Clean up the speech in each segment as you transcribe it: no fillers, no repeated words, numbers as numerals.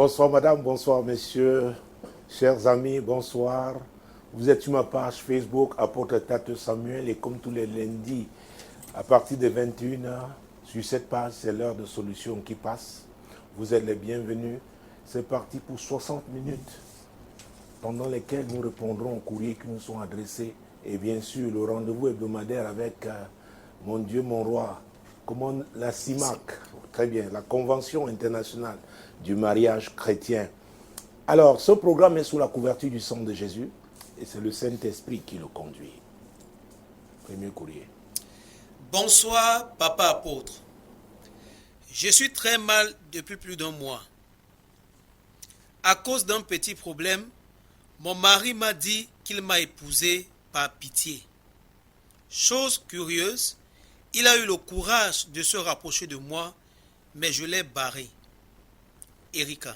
Bonsoir madame, bonsoir messieurs, chers amis, bonsoir. Vous êtes sur ma page Facebook, Apôtre Tate Samuel, et comme tous les lundis, à partir de 21h, sur cette page, c'est l'heure de solution qui passe. Vous êtes les bienvenus. C'est parti pour 60 minutes, pendant lesquelles nous répondrons aux courriers qui nous sont adressés. Et bien sûr, le rendez-vous hebdomadaire avec mon Dieu, mon roi, comment la CIMAC, très bien, la Convention internationale du mariage chrétien. Alors, ce programme est sous la couverture du sang de Jésus et c'est le Saint-Esprit qui le conduit. Premier courrier. Bonsoir, papa apôtre. Je suis très mal depuis plus d'un mois. À cause d'un petit problème, mon mari m'a dit qu'il m'a épousée par pitié. Chose curieuse, il a eu le courage de se rapprocher de moi, mais je l'ai barré. Erika.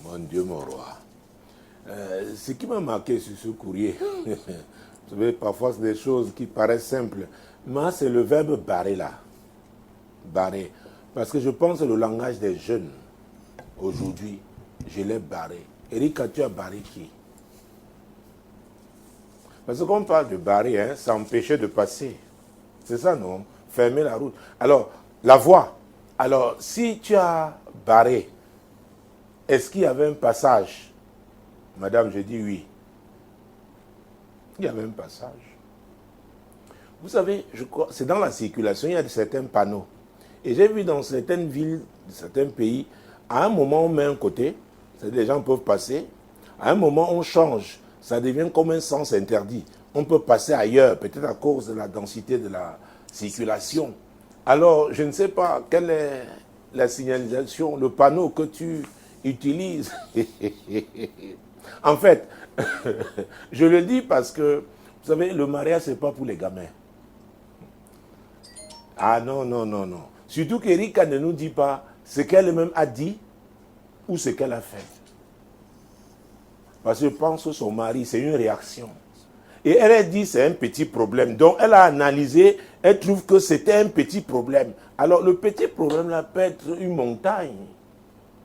Mon Dieu, mon roi. Ce qui m'a marqué sur ce courrier, vous savez, parfois c'est des choses qui paraissent simples, mais c'est le verbe barrer là. Barrer. Parce que je pense que le langage des jeunes, aujourd'hui, je l'ai barré. Erika, tu as barré qui? Parce que quand on parle de barrer, hein, ça empêchait de passer. C'est ça, non? Fermer la route. Alors, la voie. Alors, si tu as barré, est-ce qu'il y avait un passage? Madame, je dis oui. Il y avait un passage. Vous savez, je crois, c'est dans la circulation, il y a certains panneaux. Et j'ai vu dans certaines villes, certains pays, à un moment on met un côté, les gens peuvent passer. À un moment on change, ça devient comme un sens interdit. On peut passer ailleurs, peut-être à cause de la densité de la circulation. Alors, je ne sais pas quelle est la signalisation, le panneau que tu utilises. En fait, je le dis parce que, vous savez, le mariage, ce n'est pas pour les gamins. Ah non, non, non, non. Surtout qu'Erika ne nous dit pas ce qu'elle-même a dit ou ce qu'elle a fait. Parce que je pense que son mari, c'est une réaction. Et elle a dit c'est un petit problème. Donc elle a analysé, elle trouve que c'était un petit problème. Alors le petit problème là peut être une montagne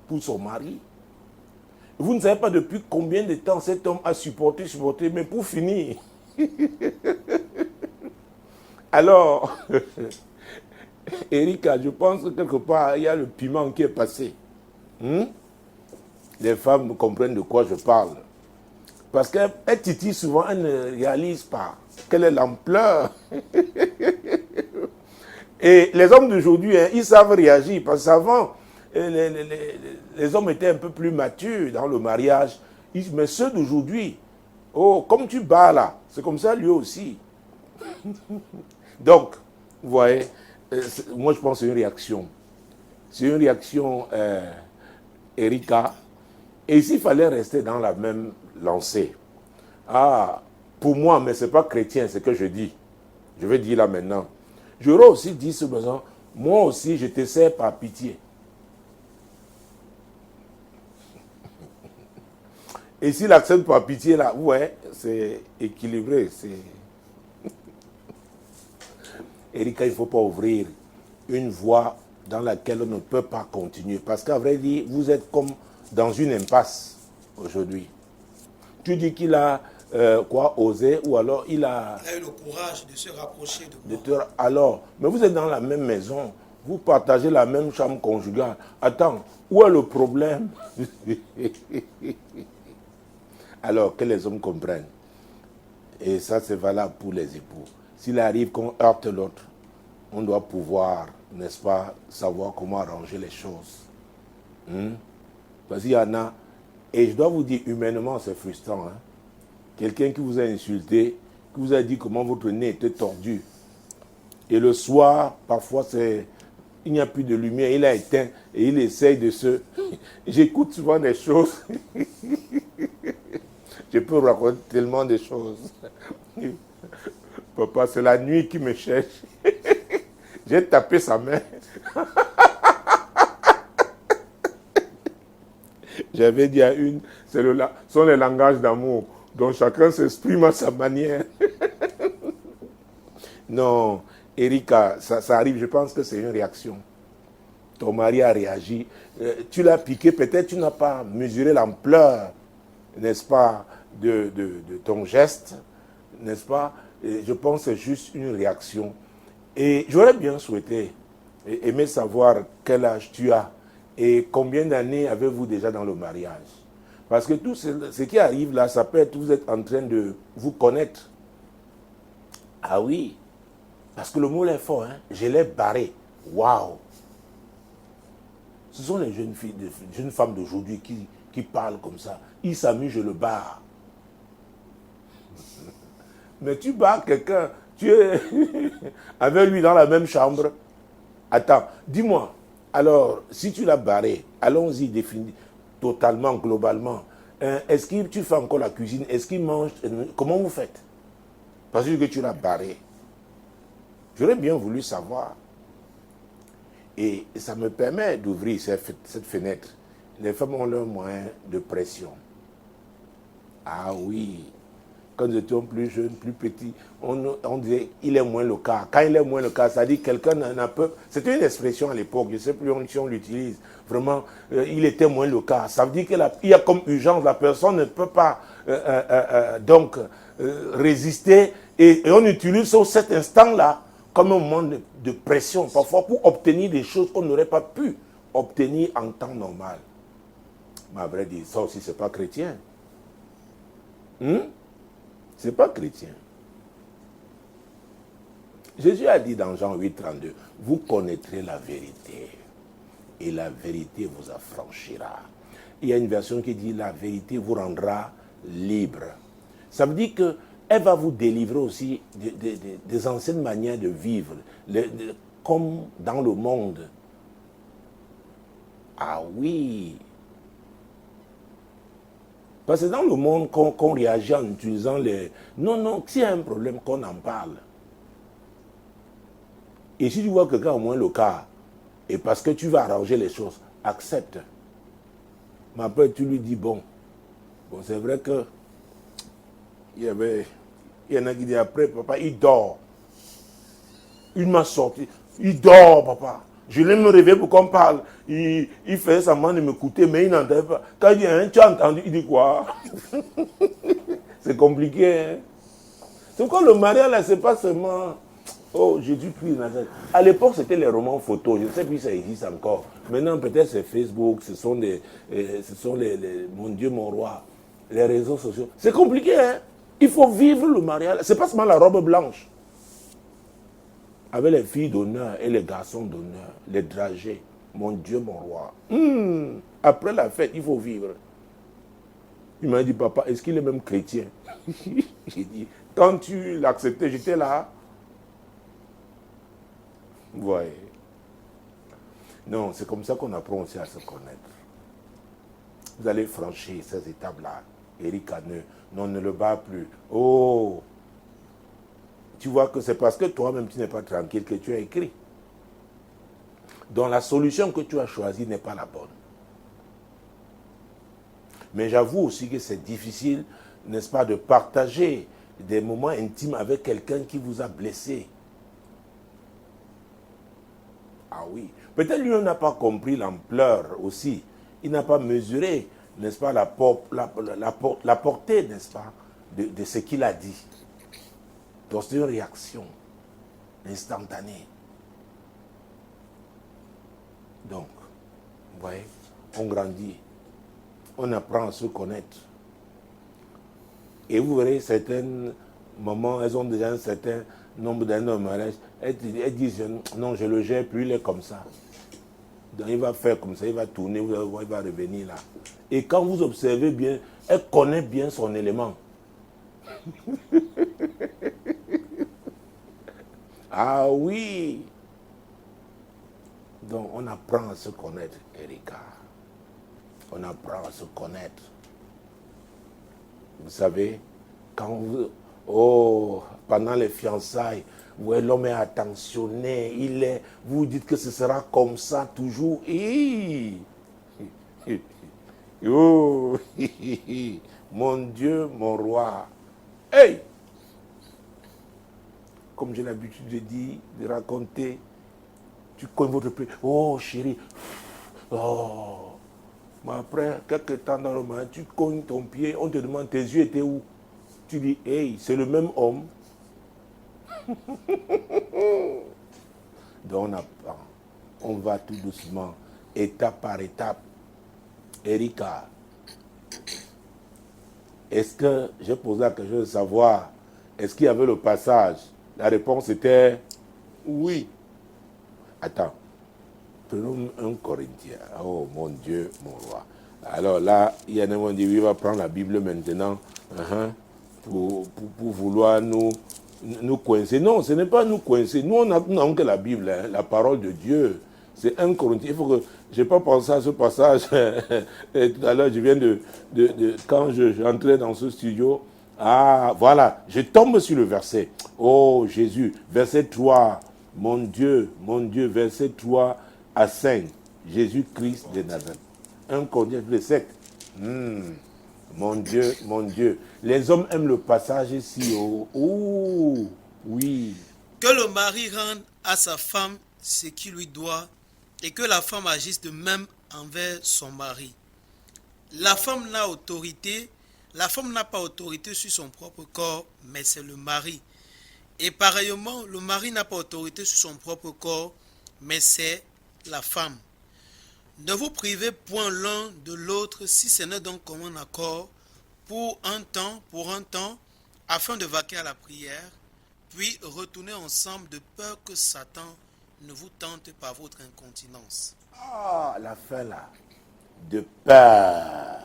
pour son mari. Vous ne savez pas depuis combien de temps cet homme a supporté, mais pour finir. Alors, Erika, je pense que quelque part, il y a le piment qui est passé. Les femmes comprennent de quoi je parle. Parce qu'elles titillent souvent, elles ne réalisent pas quelle est l'ampleur. Et les hommes d'aujourd'hui, hein, ils savent réagir. Parce qu'avant, les hommes étaient un peu plus matures dans le mariage. Mais ceux d'aujourd'hui, oh, comme tu bats là, c'est comme ça lui aussi. Donc, vous voyez, moi je pense que c'est une réaction. C'est une réaction, Erika. Et s'il fallait rester dans la même lancée, pour moi, mais ce n'est pas chrétien, ce que je dis. Je vais dire là maintenant. J'aurais aussi dit ce besoin, moi aussi je te sers par pitié. Et s'il accepte par pitié là, ouais, c'est équilibré. Erika, il ne faut pas ouvrir une voie dans laquelle on ne peut pas continuer. Parce qu'à vrai dire, vous êtes comme dans une impasse aujourd'hui. Tu dis qu'il a osé, ou alors il a eu le courage de se rapprocher de moi. Alors, mais vous êtes dans la même maison, vous partagez la même chambre conjugale. Attends, où est le problème? Alors, que les hommes comprennent. Et ça, c'est valable pour les époux. S'il arrive qu'on heurte l'autre, on doit pouvoir, n'est-ce pas, savoir comment arranger les choses. Parce qu'il y en a, et je dois vous dire, humainement, c'est frustrant. Hein? Quelqu'un qui vous a insulté, qui vous a dit comment votre nez était tordu. Et le soir, parfois, il n'y a plus de lumière, il a éteint et il essaye de se... J'écoute souvent des choses. Je peux raconter tellement de choses. Papa, c'est la nuit qui me cherche. J'ai tapé sa main. J'avais dit à une, ce sont les langages d'amour, dont chacun s'exprime à sa manière. Non, Erika, ça arrive, je pense que c'est une réaction. ton mari a réagi. Tu l'as piqué, peut-être tu n'as pas mesuré l'ampleur, n'est-ce pas, de ton geste, n'est-ce pas? Et je pense que c'est juste une réaction. Et j'aurais bien souhaité, aimer savoir quel âge tu as et combien d'années avez-vous déjà dans le mariage. Parce que tout ce qui arrive là, ça peut être, vous êtes en train de vous connaître. Ah oui, parce que le mot est fort, hein? Je l'ai barré. Waouh! Ce sont les jeunes filles, les jeunes femmes d'aujourd'hui qui parlent comme ça. Ils s'amusent, je le barre. Mais tu barres quelqu'un, tu es avec lui dans la même chambre. Attends, dis-moi, alors, si tu l'as barré, allons-y définir totalement, globalement. Est-ce que tu fais encore la cuisine? Est-ce qu'il mange? Comment vous faites? Parce que tu l'as barré. J'aurais bien voulu savoir. Et ça me permet d'ouvrir cette fenêtre. Les femmes ont leurs moyens de pression. Ah oui. Quand nous étions plus jeunes, plus petits, on disait il est moins le cas. Quand il est moins le cas, ça dit quelqu'un n'a pas. C'était une expression à l'époque, je ne sais plus si on l'utilise. Vraiment, il était moins le cas. Ça veut dire qu'il y a comme urgence, la personne ne peut pas résister. Et on utilise cet instant-là comme un moment de pression, parfois pour obtenir des choses qu'on n'aurait pas pu obtenir en temps normal. Mais à vrai dire, ça aussi, ce n'est pas chrétien. Ce n'est pas chrétien. Jésus a dit dans Jean 8, 32, vous connaîtrez la vérité et la vérité vous affranchira. Il y a une version qui dit la vérité vous rendra libre. Ça veut dire qu'elle va vous délivrer aussi des anciennes manières de vivre, comme dans le monde. Ah oui. Parce que dans le monde, qu'on réagit en utilisant les... Non, s'il y a un problème, qu'on en parle. Et si tu vois quelqu'un au moins le cas, et parce que tu vas arranger les choses, accepte. Mais après, tu lui dis, bon, c'est vrai que il y en a qui disent après, papa, il dort. Il m'a sorti. Il dort, papa. Je l'ai me réveiller pour qu'on parle. Il fait semblant de m'écouter, mais il n'entendait pas. Quand il dit, hein, tu as entendu, il dit quoi? C'est compliqué, hein? C'est pourquoi le mariage, là, c'est pas seulement... Oh, Jésus-Christ, Nazareth. À l'époque, c'était les romans photos. Je ne sais plus si ça existe encore. Maintenant, peut-être c'est Facebook, ce sont les mon Dieu, mon roi, les réseaux sociaux. C'est compliqué, hein? Il faut vivre le mariage. C'est pas seulement la robe blanche. Avec les filles d'honneur et les garçons d'honneur, les dragées. Mon Dieu, mon roi. Après la fête, il faut vivre. Il m'a dit, papa, est-ce qu'il est même chrétien? J'ai dit, quand tu l'acceptais, j'étais là. Vous voyez. Non, c'est comme ça qu'on apprend aussi à se connaître. Vous allez franchir ces étapes-là. Éric Haneux, non, ne le bat plus. Oh! Tu vois que c'est parce que toi-même tu n'es pas tranquille que tu as écrit. Donc la solution que tu as choisie n'est pas la bonne. Mais j'avoue aussi que c'est difficile, n'est-ce pas, de partager des moments intimes avec quelqu'un qui vous a blessé. Ah oui. Peut-être lui n'a pas compris l'ampleur aussi. Il n'a pas mesuré, n'est-ce pas, la portée, n'est-ce pas, de ce qu'il a dit. Donc c'est une réaction instantanée. Donc, vous voyez, on grandit, on apprend à se connaître. Et vous verrez, certaines mamans, elles ont déjà un certain nombre d'années de mariage, elles disent, non, je le gère plus, il est comme ça. Donc il va faire comme ça, il va tourner, il va revenir là. Et quand vous observez bien, elle connaît bien son élément. Ah oui. Donc on apprend à se connaître, Erika. On apprend à se connaître. Vous savez, quand pendant les fiançailles, ouais, l'homme est attentionné, vous dites que ce sera comme ça toujours. Oh, mon Dieu, mon roi. Hey! Comme j'ai l'habitude de dire, de raconter, tu cognes votre pied. Oh, chérie. Oh. Mais après, quelques temps dans le moment, tu cognes ton pied, on te demande tes yeux étaient où? Tu dis, hey, c'est le même homme. Donc on apprend. On va tout doucement, étape par étape. Erika, est-ce que, j'ai posé la question de savoir, est-ce qu'il y avait le passage? La réponse était oui. Attends, prenons un Corinthien. Oh mon Dieu, mon roi. Alors là, il y en a un qui dit, il va prendre la Bible maintenant pour vouloir nous coincer. Non, ce n'est pas nous coincer. Nous, on n'a que la Bible, hein, la parole de Dieu. C'est un Corinthien. Il faut que... Je n'ai pas pensé à ce passage. Et tout à l'heure, je viens quand j'entrais dans ce studio, ah, voilà, je tombe sur le verset. Oh, Jésus, verset 3. Mon Dieu, verset 3 à 5. Jésus-Christ de Nazareth. 1 Corinthiens 7. Mon Dieu. Les hommes aiment le passage ici. Oh, oui. Que le mari rende à sa femme ce qui lui doit et que la femme agisse de même envers son mari. La femme n'a pas autorité sur son propre corps, mais c'est le mari. Et pareillement, le mari n'a pas autorité sur son propre corps, mais c'est la femme. Ne vous privez point l'un de l'autre si ce n'est d'un commun accord pour un temps, afin de vaquer à la prière, puis retournez ensemble de peur que Satan ne vous tente par votre incontinence. Ah, la fin là. De peur.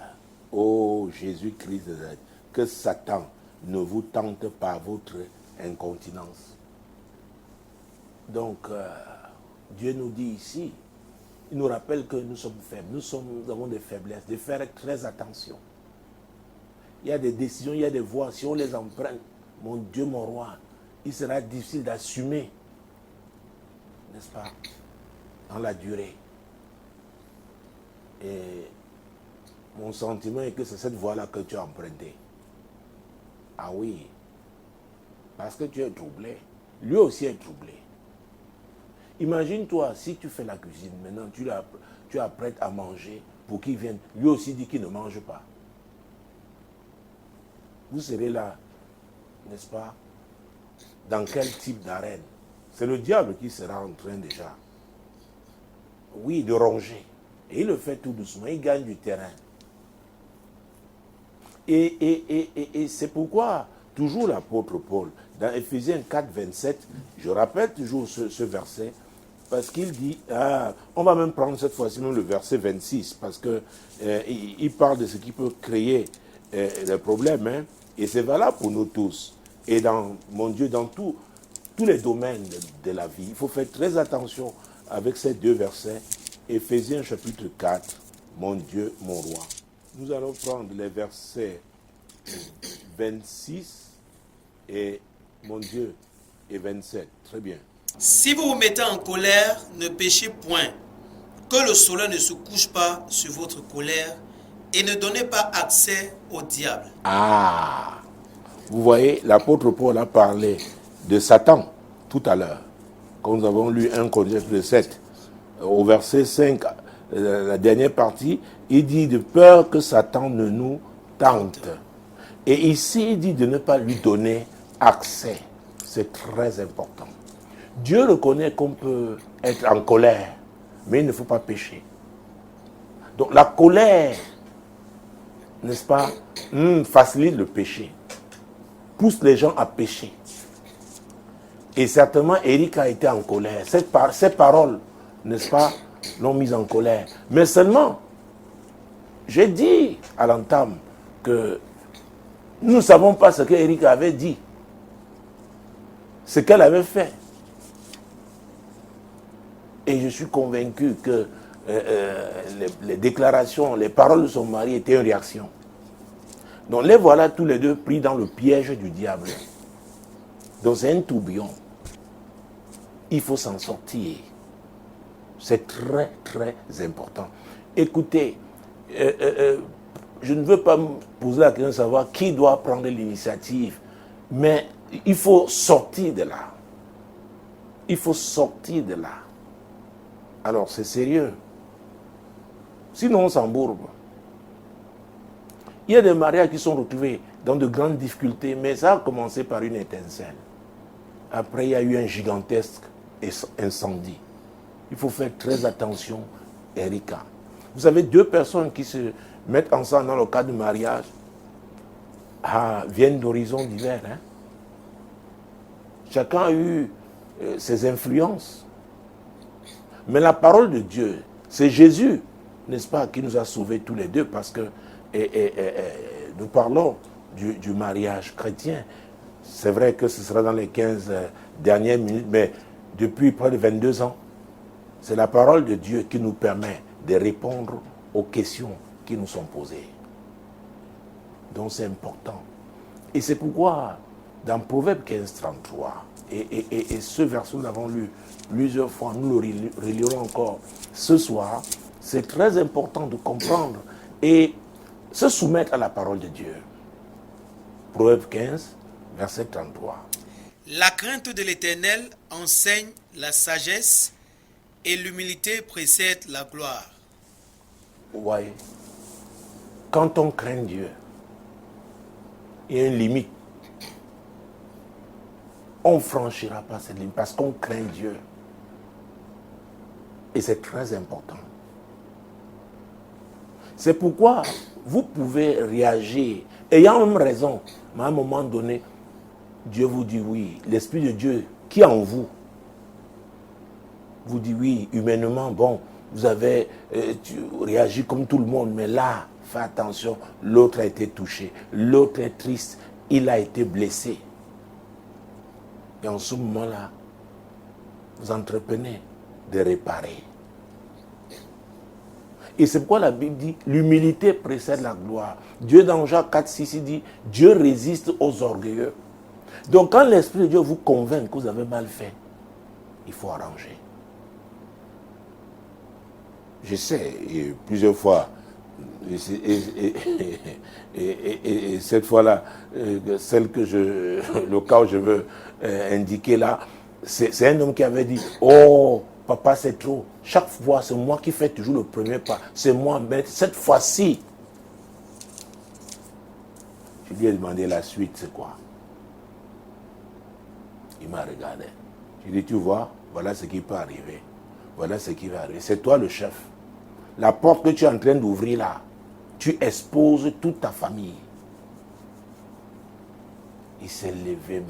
Oh, Jésus-Christ, que Satan ne vous tente par votre incontinence. Donc, Dieu nous dit ici, il nous rappelle que nous sommes faibles, nous avons des faiblesses, de faire très attention. Il y a des décisions, il y a des voies, si on les emprunte, mon Dieu, mon roi, il sera difficile d'assumer, n'est-ce pas, dans la durée. Et mon sentiment est que c'est cette voie-là que tu as empruntée. Ah oui, parce que tu es troublé. Lui aussi est troublé. Imagine-toi, si tu fais la cuisine, maintenant tu apprêtes à manger pour qu'il vienne. Lui aussi dit qu'il ne mange pas. Vous serez là, n'est-ce pas? Dans quel type d'arène? C'est le diable qui sera en train déjà, oui, de ronger. Et il le fait tout doucement, il gagne du terrain. Et c'est pourquoi, toujours l'apôtre Paul, dans Ephésiens 4, 27, je rappelle toujours ce verset, parce qu'il dit, on va même prendre cette fois-ci même le verset 26, parce qu'il parle de ce qui peut créer des problèmes, hein, et c'est valable pour nous tous. Et dans, mon Dieu, dans tous les domaines de la vie, il faut faire très attention avec ces deux versets. Ephésiens chapitre 4, mon Dieu, mon roi. Nous allons prendre les versets 26 et, mon Dieu, et 27. Très bien. Si vous vous mettez en colère, ne péchez point. Que le soleil ne se couche pas sur votre colère et ne donnez pas accès au diable. Ah, vous voyez, l'apôtre Paul a parlé de Satan tout à l'heure, quand nous avons lu 1 Corinthiens 7. Au verset 5, la dernière partie, il dit de peur que Satan ne nous tente. Et ici, il dit de ne pas lui donner accès. C'est très important. Dieu reconnaît qu'on peut être en colère, mais il ne faut pas pécher. Donc la colère, n'est-ce pas, facilite le péché, pousse les gens à pécher. Et certainement, Eric a été en colère. Ces paroles, n'est-ce pas, l'ont mise en colère. Mais seulement, j'ai dit à l'entame que nous ne savons pas ce qu'Eric avait dit, ce qu'elle avait fait. Et je suis convaincu que les déclarations, les paroles de son mari étaient une réaction. Donc les voilà tous les deux pris dans le piège du diable. Donc c'est un tourbillon. Il faut s'en sortir. C'est très, très important. Écoutez, je ne veux pas me poser la question de savoir qui doit prendre l'initiative, mais il faut sortir de là. Il faut sortir de là. alors c'est sérieux. Sinon, on s'embourbe. Il y a des mariages qui sont retrouvés dans de grandes difficultés, mais ça a commencé par une étincelle. Après, il y a eu un gigantesque incendie. Il faut faire très attention, Erika. Vous avez deux personnes qui se mettent ensemble dans le cadre du mariage, viennent d'horizons divers. Hein? Chacun a eu ses influences. Mais la parole de Dieu, c'est Jésus, n'est-ce pas, qui nous a sauvés tous les deux, parce que nous parlons du mariage chrétien. C'est vrai que ce sera dans les 15 dernières minutes, mais depuis près de 22 ans, c'est la parole de Dieu qui nous permet de répondre aux questions qui nous sont posées. Donc c'est important. Et c'est pourquoi, dans Proverbe 15, 33, et ce verset nous l'avons lu plusieurs fois, nous le relirons encore ce soir, c'est très important de comprendre et se soumettre à la parole de Dieu. Proverbe 15, verset 33. La crainte de l'Éternel enseigne la sagesse et l'humilité précède la gloire. Oui. Quand on craint Dieu, il y a une limite. On ne franchira pas cette limite parce qu'on craint Dieu. Et c'est très important. C'est pourquoi vous pouvez réagir, ayant même raison, mais à un moment donné, Dieu vous dit oui. L'Esprit de Dieu qui est en vous, vous dit oui, humainement, bon, vous avez réagi comme tout le monde, mais là, fais attention, l'autre a été touché, l'autre est triste, il a été blessé. Et en ce moment-là, vous entreprenez de réparer. Et c'est pourquoi la Bible dit, l'humilité précède la gloire. Dieu dans Jean 4, 6, il dit, Dieu résiste aux orgueilleux. Donc quand l'Esprit de Dieu vous convainc que vous avez mal fait, il faut arranger. Je sais, plusieurs fois, et cette fois-là, celle que le cas où je veux indiquer là, c'est un homme qui avait dit, oh, papa c'est trop, chaque fois c'est moi qui fais toujours le premier pas, c'est moi, mais cette fois-ci, je lui ai demandé la suite, c'est quoi? Il m'a regardé. Je lui ai dit, tu vois, voilà ce qui peut arriver. Voilà ce qui va arriver. C'est toi le chef. La porte que tu es en train d'ouvrir là, tu exposes toute ta famille. Il s'est levé,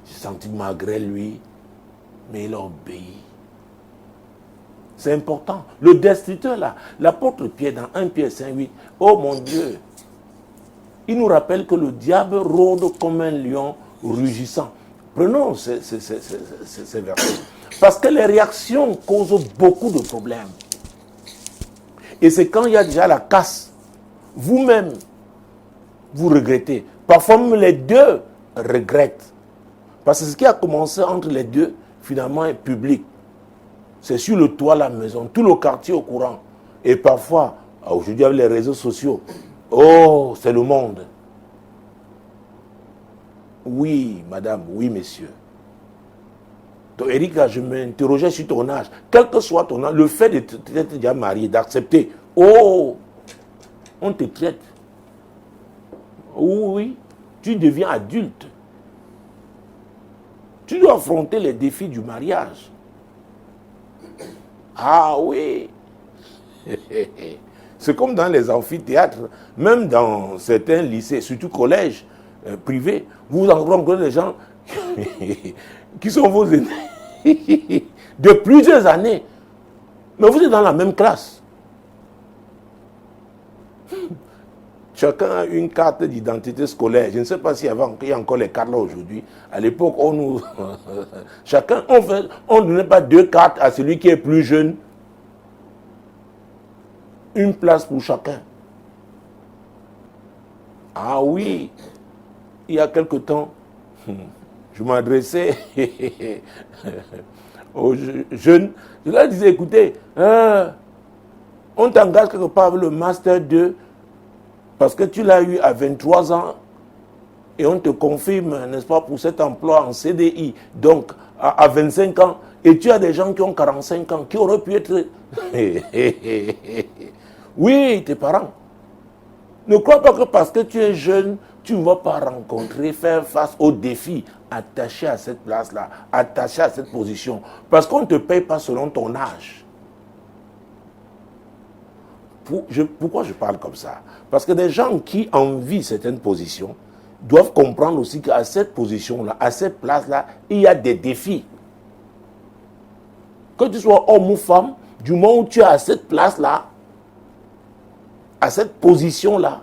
j'ai senti malgré lui, mais il a obéi. C'est important. Le destructeur là, l'apôtre Pierre dans 1 Pierre 5, 8, oh mon Dieu, il nous rappelle que le diable rôde comme un lion rugissant. Prenons ces versets. Parce que les réactions causent beaucoup de problèmes. Et c'est quand il y a déjà la casse, vous-même, vous regrettez. Parfois même les deux regrettent. Parce que ce qui a commencé entre les deux, finalement, est public. C'est sur le toit de la maison, tout le quartier au courant. Et parfois, aujourd'hui avec les réseaux sociaux, oh, c'est le monde. Oui, madame, oui, monsieur. Donc, Erika, je m'interrogeais sur ton âge. Quel que soit ton âge, le fait d'être déjà marié, d'accepter, oh, on te traite. Oui, tu deviens adulte. Tu dois affronter les défis du mariage. Ah oui. C'est comme dans les amphithéâtres, même dans certains lycées, surtout collèges privés, vous rencontrez des gens qui sont vos aînés de plusieurs années. Mais vous êtes dans la même classe. Chacun a une carte d'identité scolaire. Je ne sais pas s'il y a encore les cartes là aujourd'hui. À l'époque, chacun, on ne donnait pas deux cartes à celui qui est plus jeune. Une place pour chacun. Ah oui, il y a quelque temps, je m'adressais aux jeunes. Je leur disais, écoutez, on t'engage quelque part avec le Master 2 parce que tu l'as eu à 23 ans et on te confirme, n'est-ce pas, pour cet emploi en CDI, donc à 25 ans, et tu as des gens qui ont 45 ans, qui auraient pu être... Oui, tes parents. Ne crois pas que parce que tu es jeune, tu ne vas pas rencontrer, faire face aux défis, attaché à cette place-là, attaché à cette position. Parce qu'on ne te paye pas selon ton âge. Pourquoi je parle comme ça? Parce que des gens qui envient certaines positions doivent comprendre aussi qu'à cette position-là, à cette place-là, il y a des défis. Que tu sois homme ou femme, du moment où tu es à cette place-là, à cette position-là,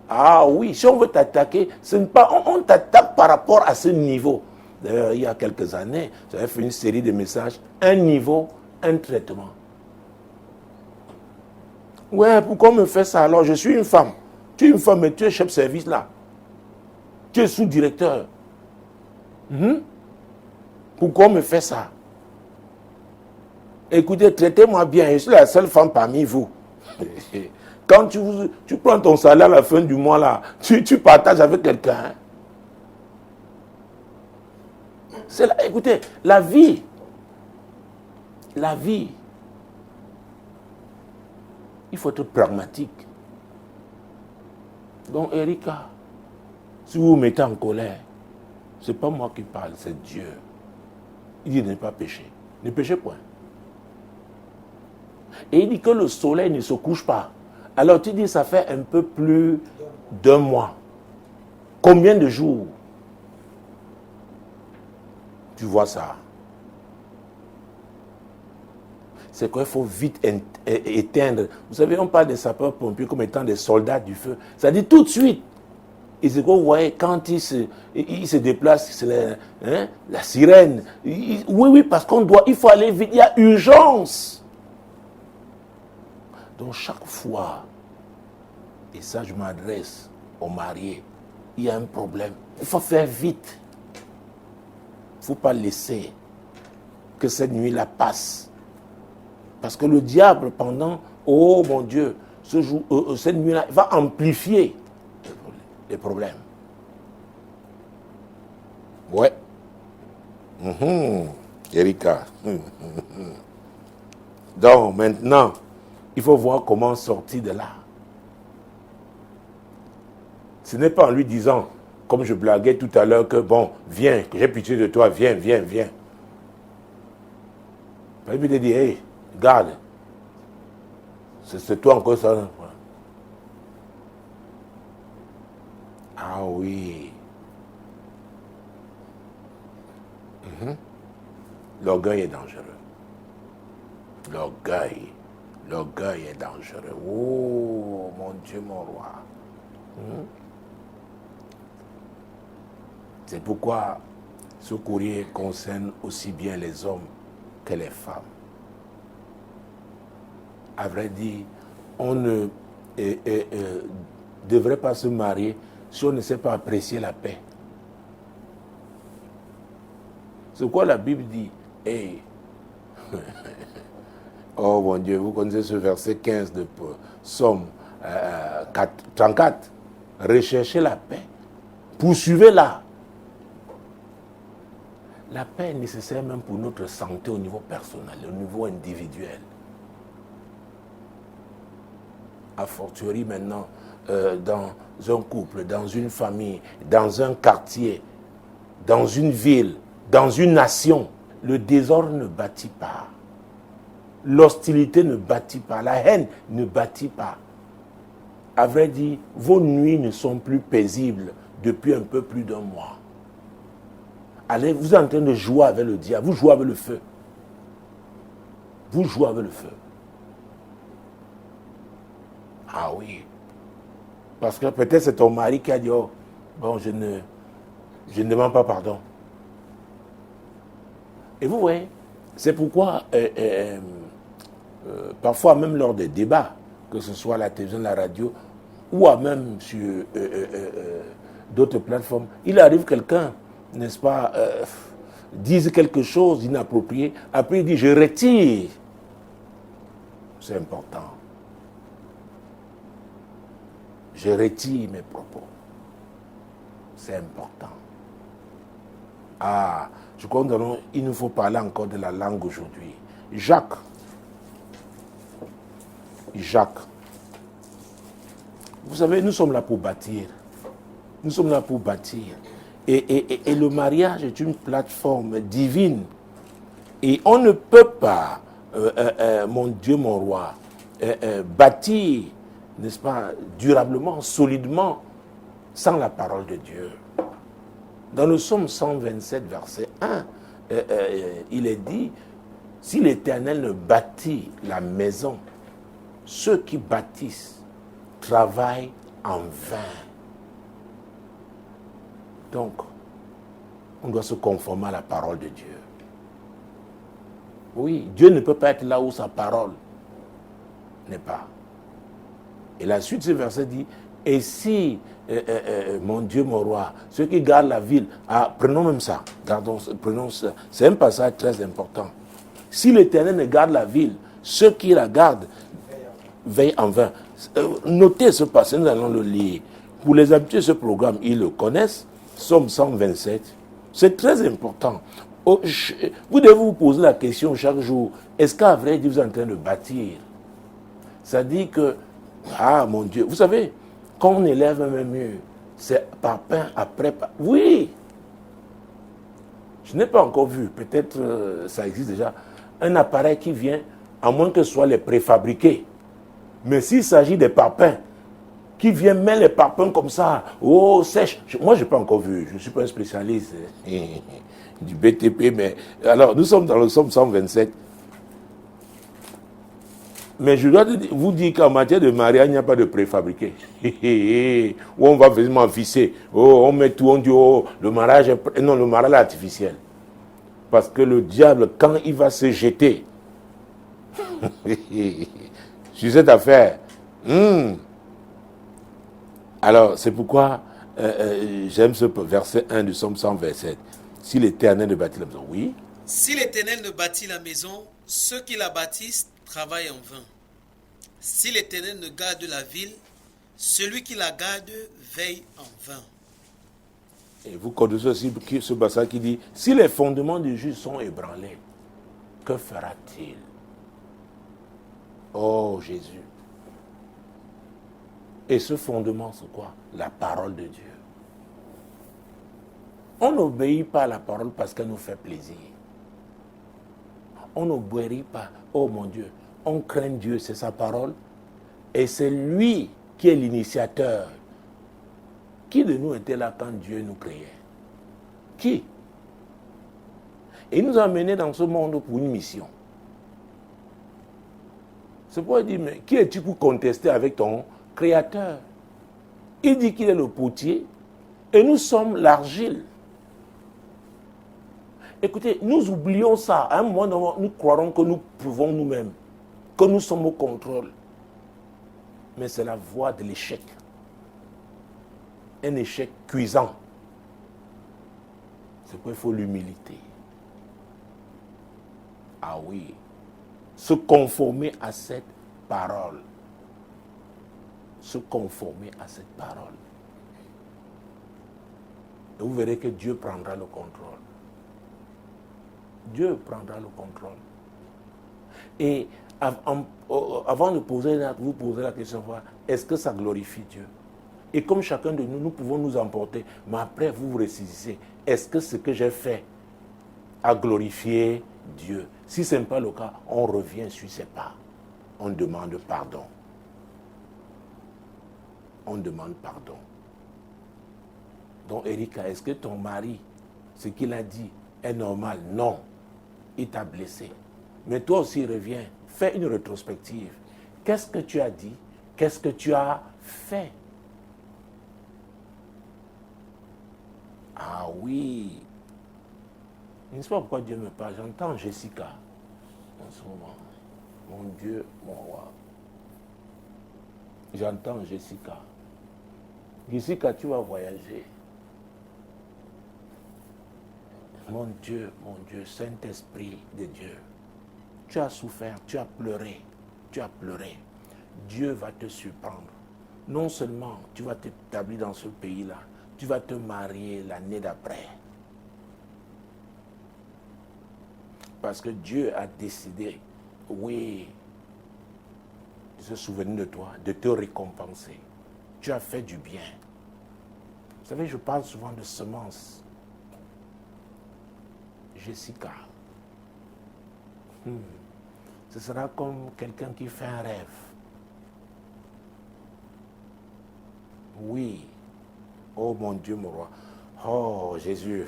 ah oui, si on veut t'attaquer, ce n'est pas, on t'attaque par rapport à ce niveau. D'ailleurs, il y a quelques années, j'avais fait une série de messages, un niveau, un traitement. Ouais, pourquoi on me fait ça alors? Je suis une femme. Tu es une femme, mais tu es chef de service là. Tu es sous-directeur. Pourquoi on me fait ça? Écoutez, traitez-moi bien, je suis la seule femme parmi vous. Quand tu prends ton salaire à la fin du mois là, tu partages avec quelqu'un. Écoutez, la vie, il faut être pragmatique. Donc Erika, si vous vous mettez en colère, ce n'est pas moi qui parle, c'est Dieu. Il dit de ne pas pécher. Ne péchez point. Et il dit que le soleil ne se couche pas. Alors tu dis, ça fait un peu plus d'1 mois. Combien de jours? Tu vois ça? C'est qu'il faut vite éteindre. Vous savez, on parle des sapeurs-pompiers comme étant des soldats du feu. Ça dit tout de suite. Et c'est que vous voyez, quand ils se déplacent, c'est la sirène. Oui, parce il faut aller vite. Il y a urgence. Donc chaque fois, et ça je m'adresse aux mariés, il y a un problème. Il faut faire vite. Il ne faut pas laisser que cette nuit-là passe. Parce que le diable, oh mon Dieu, cette nuit-là, va amplifier les problèmes. Ouais. Erika. Donc maintenant, il faut voir comment sortir de là. Ce n'est pas en lui disant, comme je blaguais tout à l'heure, que bon, viens, que j'ai pitié de toi, viens. Il peut te dire, hey, regarde, c'est toi encore ça. Ah oui. L'orgueil est dangereux. L'orgueil est dangereux. Oh, mon Dieu, mon roi. C'est pourquoi ce courrier concerne aussi bien les hommes que les femmes. À vrai dire, on ne devrait pas se marier si on ne sait pas apprécier la paix. C'est quoi la Bible dit? Hey. Oh mon Dieu, vous connaissez ce verset 15 de Psaume 34. Recherchez la paix. Poursuivez-la. La paix est nécessaire même pour notre santé au niveau personnel, au niveau individuel. A fortiori maintenant, dans un couple, dans une famille, dans un quartier, dans une ville, dans une nation, le désordre ne bâtit pas. L'hostilité ne bâtit pas. La haine ne bâtit pas. À vrai dire, vos nuits ne sont plus paisibles depuis un peu plus d'1 mois. Allez, vous êtes en train de jouer avec le diable. Vous jouez avec le feu. Vous jouez avec le feu. Ah oui. Parce que peut-être c'est ton mari qui a dit, oh, bon, je ne demande pas pardon. Et vous voyez, c'est pourquoi parfois même lors des débats, que ce soit à la télévision, la radio, ou même sur d'autres plateformes, il arrive quelqu'un, n'est-ce pas, dise quelque chose d'inapproprié, après il dit, je retire. C'est important. Je retire mes propos. C'est important. Ah, je crois qu'il nous faut parler encore de la langue aujourd'hui. Jacques. Vous savez, nous sommes là pour bâtir. Nous sommes là pour bâtir. Et le mariage est une plateforme divine. Et on ne peut pas, mon Dieu, mon roi, bâtir, n'est-ce pas, durablement, solidement, sans la parole de Dieu. Dans le psaume 127, verset 1, il est dit, si l'Éternel ne bâtit la maison, ceux qui bâtissent travaillent en vain. Donc, on doit se conformer à la parole de Dieu. Oui, Dieu ne peut pas être là où sa parole n'est pas. Et la suite de ce verset dit, et si, mon Dieu, mon roi, ceux qui gardent la ville, prenons même ça, prenons ça, c'est un passage très important. Si l'Éternel ne garde la ville, ceux qui la gardent veillent en vain. Notez ce passage, nous allons le lire. Pour les habitués de ce programme, ils le connaissent, Psaume 127, c'est très important. Vous devez vous poser la question chaque jour, est-ce qu'à vrai dire vous êtes en train de bâtir? Ça dit que, mon Dieu, vous savez, quand on élève un mur, c'est par pain après pain. Oui! Je n'ai pas encore vu, peut-être ça existe déjà, un appareil qui vient, à moins que ce soit les préfabriqués. Mais s'il s'agit des parpaings, qui viennent mettre les parpaings comme ça, sèche. Moi, je n'ai pas encore vu, je ne suis pas un spécialiste du BTP, mais alors, nous sommes dans le psaume 127. Mais je dois vous dire qu'en matière de mariage, il n'y a pas de préfabriqué. Où on va vraiment visser. On met tout, on dit, le mariage est... Non, le mariage est artificiel. Parce que le diable, quand il va se jeter sur cette affaire, alors c'est pourquoi j'aime ce verset 1 du psaume 127. Si l'Éternel ne bâtit la maison, oui. Si l'Éternel ne bâtit la maison, ceux qui la bâtissent travaillent en vain. Si l'Éternel ne garde la ville, celui qui la garde veille en vain. Et vous connaissez aussi ce passage qui dit, si les fondements du juste sont ébranlés, que fera-t-il? Oh Jésus. Et ce fondement, c'est quoi? La parole de Dieu. On n'obéit pas à la parole parce qu'elle nous fait plaisir. On n'obéit pas, oh mon Dieu, on craint Dieu, c'est sa parole. Et c'est lui qui est l'initiateur. Qui de nous était là quand Dieu nous créait? Qui? Et il nous a amenés dans ce monde pour une mission. C'est pourquoi il dit, mais qui es-tu pour contester avec ton Créateur? Il dit qu'il est le potier et nous sommes l'argile. Écoutez, nous oublions ça. À un moment donné, nous croirons que nous pouvons nous-mêmes, que nous sommes au contrôle. Mais c'est la voie de l'échec. Un échec cuisant. C'est pourquoi il faut l'humilité. Ah oui. Se conformer à cette parole. Se conformer à cette parole. Et vous verrez que Dieu prendra le contrôle. Dieu prendra le contrôle. Et avant de vous poser la question, est-ce que ça glorifie Dieu? Et comme chacun de nous, nous pouvons nous emporter. Mais après, vous vous ressaisissez. Est-ce que ce que j'ai fait a glorifié Dieu? Si ce n'est pas le cas, on revient sur ses pas. On demande pardon. On demande pardon. Donc, Erika, est-ce que ton mari, ce qu'il a dit, est normal? Non. Il t'a blessé. Mais toi aussi, reviens. Fais une rétrospective. Qu'est-ce que tu as dit? Qu'est-ce que tu as fait? Ah oui. Je ne sais pas pourquoi Dieu me parle. J'entends Jessica en ce moment. Mon Dieu, mon roi. J'entends Jessica. Jessica, tu vas voyager. Mon Dieu, Saint-Esprit de Dieu. Tu as souffert, tu as pleuré. Tu as pleuré. Dieu va te surprendre. Non seulement tu vas t'établir dans ce pays-là, tu vas te marier l'année d'après. Parce que Dieu a décidé, oui, de se souvenir de toi, de te récompenser. Tu as fait du bien. Vous savez, je parle souvent de semences. Jessica. Ce sera comme quelqu'un qui fait un rêve. Oui. Oh mon Dieu, mon roi. Oh Jésus.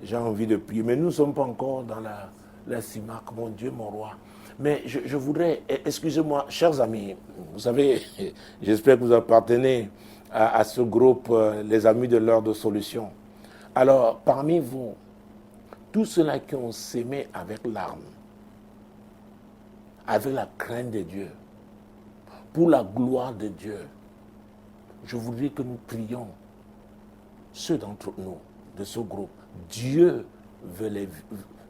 J'ai envie de prier. Mais nous ne sommes pas encore dans la CIMAC, mon Dieu, mon roi. Mais je voudrais, excusez-moi, chers amis, vous savez, j'espère que vous appartenez à ce groupe, les amis de l'heure de solution. Alors, parmi vous, tous ceux-là qui ont sémé avec larmes, avec la crainte de Dieu, pour la gloire de Dieu, je voudrais que nous prions ceux d'entre nous, de ce groupe. Dieu veut les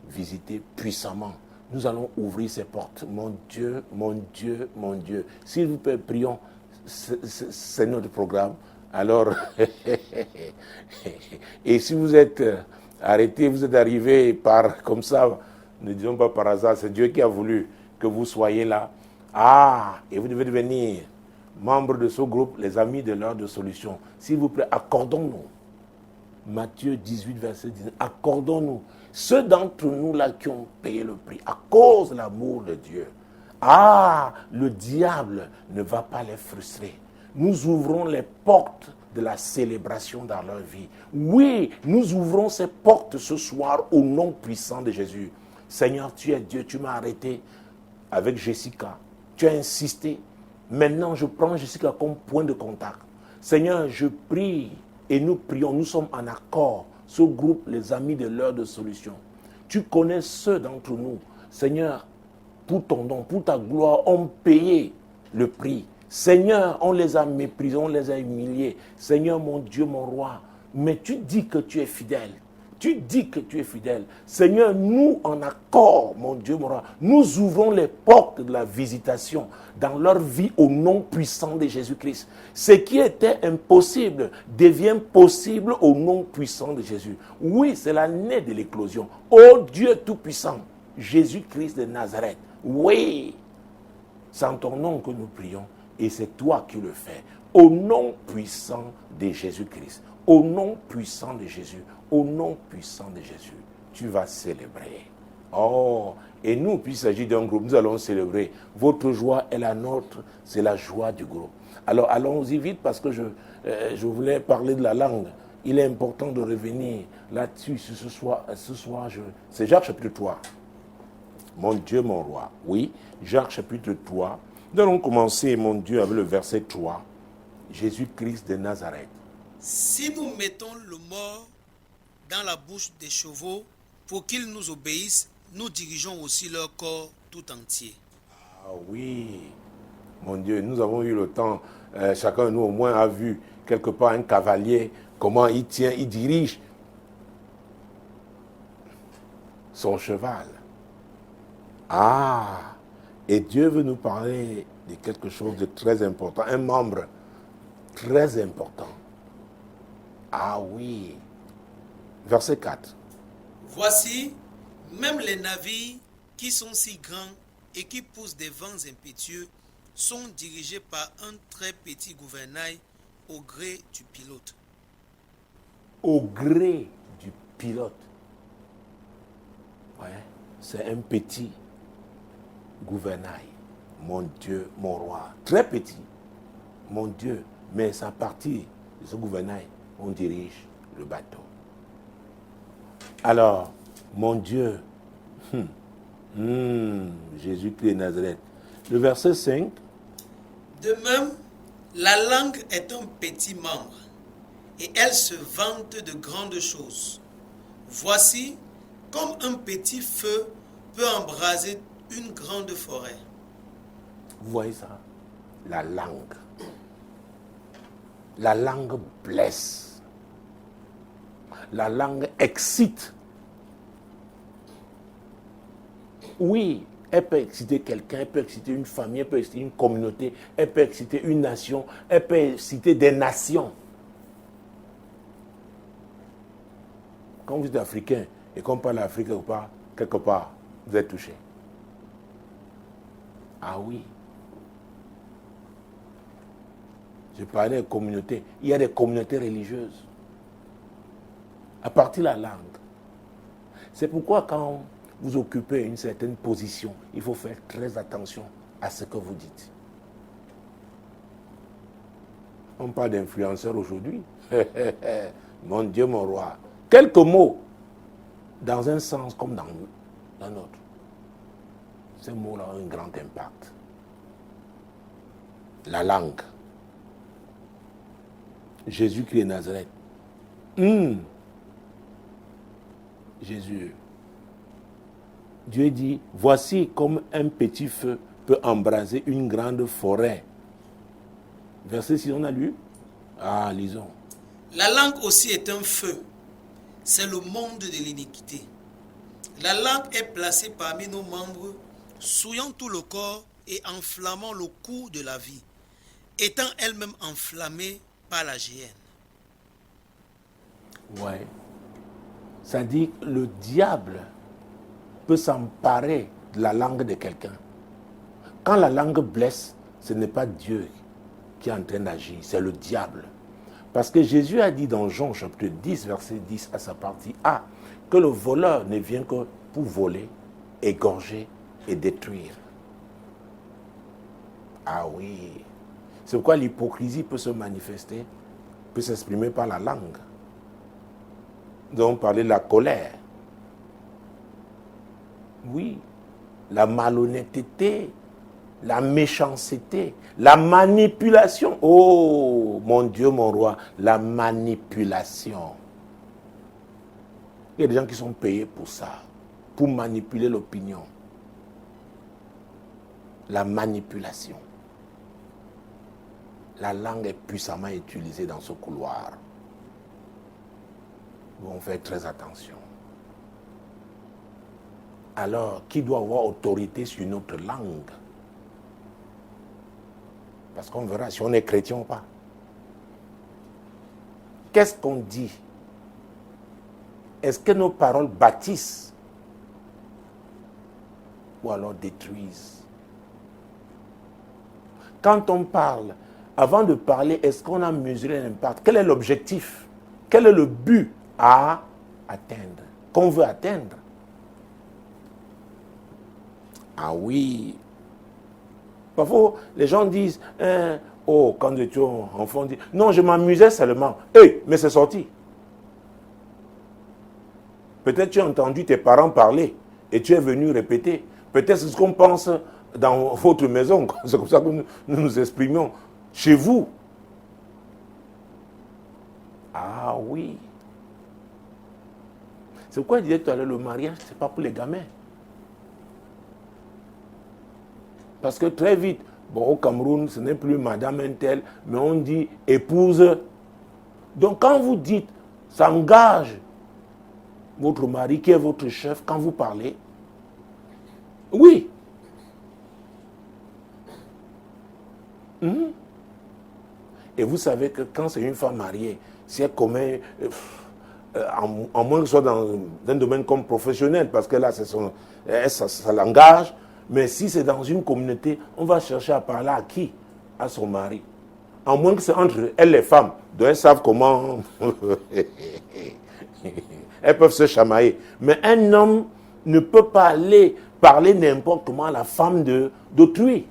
visiter puissamment. Nous allons ouvrir ces portes. Mon Dieu, mon Dieu, mon Dieu. S'il vous plaît, prions. C'est notre programme. Alors, et si vous êtes arrêté, vous êtes arrivé par, comme ça, ne disons pas par hasard, c'est Dieu qui a voulu que vous soyez là. Ah, et vous devez devenir membre de ce groupe, les amis de l'heure de solution. S'il vous plaît, accordons-nous. Matthieu 18, verset 19. Accordons-nous. Ceux d'entre nous là qui ont payé le prix à cause de l'amour de Dieu. Ah, le diable ne va pas les frustrer. Nous ouvrons les portes de la célébration dans leur vie. Oui, nous ouvrons ces portes ce soir au nom puissant de Jésus. Seigneur, tu es Dieu, tu m'as arrêté avec Jessica. Tu as insisté. Maintenant, je prends Jessica comme point de contact. Seigneur, je prie et nous prions, nous sommes en accord. Ce groupe, les amis de l'heure de solution. Tu connais ceux d'entre nous, Seigneur, pour ton nom, pour ta gloire, ont payé le prix. Seigneur, on les a méprisés, on les a humiliés. Seigneur, mon Dieu, mon roi, mais tu dis que tu es fidèle. Tu dis que tu es fidèle. Seigneur, nous en accord, mon Dieu, mon roi, nous ouvrons les portes de la visitation dans leur vie au nom puissant de Jésus-Christ. Ce qui était impossible devient possible au nom puissant de Jésus. Oui, c'est l'année de l'éclosion. Ô Dieu tout-puissant, Jésus-Christ de Nazareth. Oui, c'est en ton nom que nous prions et c'est toi qui le fais. Au nom puissant de Jésus-Christ. Au nom puissant de Jésus. Au nom puissant de Jésus, tu vas célébrer. Oh, et nous, puisqu'il s'agit d'un groupe, nous allons célébrer. Votre joie est la nôtre, c'est la joie du groupe. Alors, allons-y vite parce que je voulais parler de la langue. Il est important de revenir là-dessus ce soir. C'est Jacques chapitre 3. Mon Dieu, mon roi. Oui, Jacques chapitre 3. Nous allons commencer, mon Dieu, avec le verset 3. Jésus-Christ de Nazareth. Si nous mettons le mort dans la bouche des chevaux pour qu'ils nous obéissent, nous dirigeons aussi leur corps tout entier. Ah oui, mon Dieu, nous avons eu le temps, chacun de nous au moins a vu quelque part un cavalier, comment il tient, il dirige son cheval. Ah, et Dieu veut nous parler de quelque chose de très important, un membre très important. Ah oui. Verset 4. Voici, même les navires qui sont si grands et qui poussent des vents impétueux sont dirigés par un très petit gouvernail au gré du pilote. Au gré du pilote. Ouais, c'est un petit gouvernail. Mon Dieu, mon roi. Très petit. Mon Dieu. Mais c'est à partir de ce gouvernail on dirige le bateau. Alors, mon Dieu, Jésus-Christ de Nazareth. Le verset 5. De même, la langue est un petit membre, et elle se vante de grandes choses. Voici, comme un petit feu peut embraser une grande forêt. Vous voyez ça? La langue. La langue blesse. La langue excite. Oui, elle peut exciter quelqu'un, elle peut exciter une famille, elle peut exciter une communauté, elle peut exciter une nation, elle peut exciter des nations. quand vous êtes africain et qu'on parle d'Afrique quelque part, vous êtes touché. Ah oui. Je parlais de communautés. Il y a des communautés religieuses. À partir de la langue. C'est pourquoi quand vous occupez une certaine position, il faut faire très attention à ce que vous dites. On parle d'influenceurs aujourd'hui. Mon Dieu, mon roi. Quelques mots, dans un sens comme dans l'autre. Ces mots-là ont un grand impact. La langue. Jésus-Christ de Nazareth. Jésus. Dieu dit, voici comme un petit feu peut embraser une grande forêt. Verset 6, on a lu? Ah, lisons. La langue aussi est un feu. C'est le monde de l'iniquité. La langue est placée parmi nos membres, souillant tout le corps et enflammant le cours de la vie, étant elle-même enflammée par la géhenne. Ouais. Ça dit que le diable peut s'emparer de la langue de quelqu'un. Quand la langue blesse, ce n'est pas Dieu qui est en train d'agir, c'est le diable. Parce que Jésus a dit dans Jean chapitre 10, verset 10 à sa partie A, que le voleur ne vient que pour voler, égorger et détruire. Ah oui. C'est pourquoi l'hypocrisie peut se manifester, peut s'exprimer par la langue. Donc on parlait de la colère. Oui. La malhonnêteté, la méchanceté, la manipulation. Oh, mon Dieu, mon roi, la manipulation. Il y a des gens qui sont payés pour ça, pour manipuler l'opinion. La manipulation. La langue est puissamment utilisée dans ce couloir. On fait très attention. Alors, qui doit avoir autorité sur notre langue? Parce qu'on verra si on est chrétien ou pas. Qu'est-ce qu'on dit? Est-ce que nos paroles bâtissent ou alors détruisent? Quand on parle, avant de parler, est-ce qu'on a mesuré l'impact? Quel est l'objectif? Quel est le but à atteindre? Qu'on veut atteindre? Ah oui. Parfois, les gens disent, oh, quand tu es enfant, dit, non, je m'amusais seulement. Mais c'est sorti. Peut-être tu as entendu tes parents parler et tu es venu répéter. Peut-être c'est ce qu'on pense dans votre maison. C'est comme ça que nous nous exprimons. Chez vous. Ah oui. C'est pourquoi je disais tout à l'heure, le mariage, ce n'est pas pour les gamins. Parce que très vite, bon, au Cameroun, ce n'est plus madame un tel, mais on dit épouse. Donc quand vous dites, ça engage votre mari qui est votre chef quand vous parlez. Oui. Et vous savez que quand c'est une femme mariée, si elle commet, en moins que ce soit dans un domaine comme professionnel, parce que là, ça l'engage, mais si c'est dans une communauté, on va chercher à parler à qui? À son mari. En moins que c'est entre elles, les femmes, donc elles savent comment... Elles peuvent se chamailler. Mais un homme ne peut pas aller parler n'importe comment à la femme d'autrui.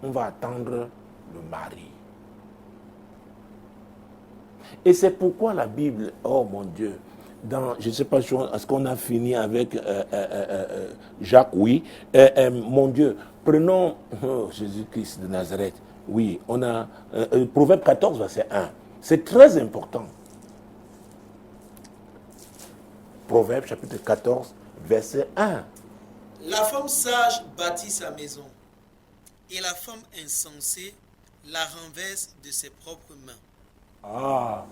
On va attendre le mari. Et c'est pourquoi la Bible, oh mon Dieu, je ne sais pas, est-ce qu'on a fini avec Jacques? Oui. Mon Dieu, prenons Jésus-Christ de Nazareth. Oui, on a Proverbe 14, verset 1. C'est très important. Proverbe chapitre 14, verset 1. La femme sage bâtit sa maison, et la femme insensée la renverse de ses propres mains. Ah,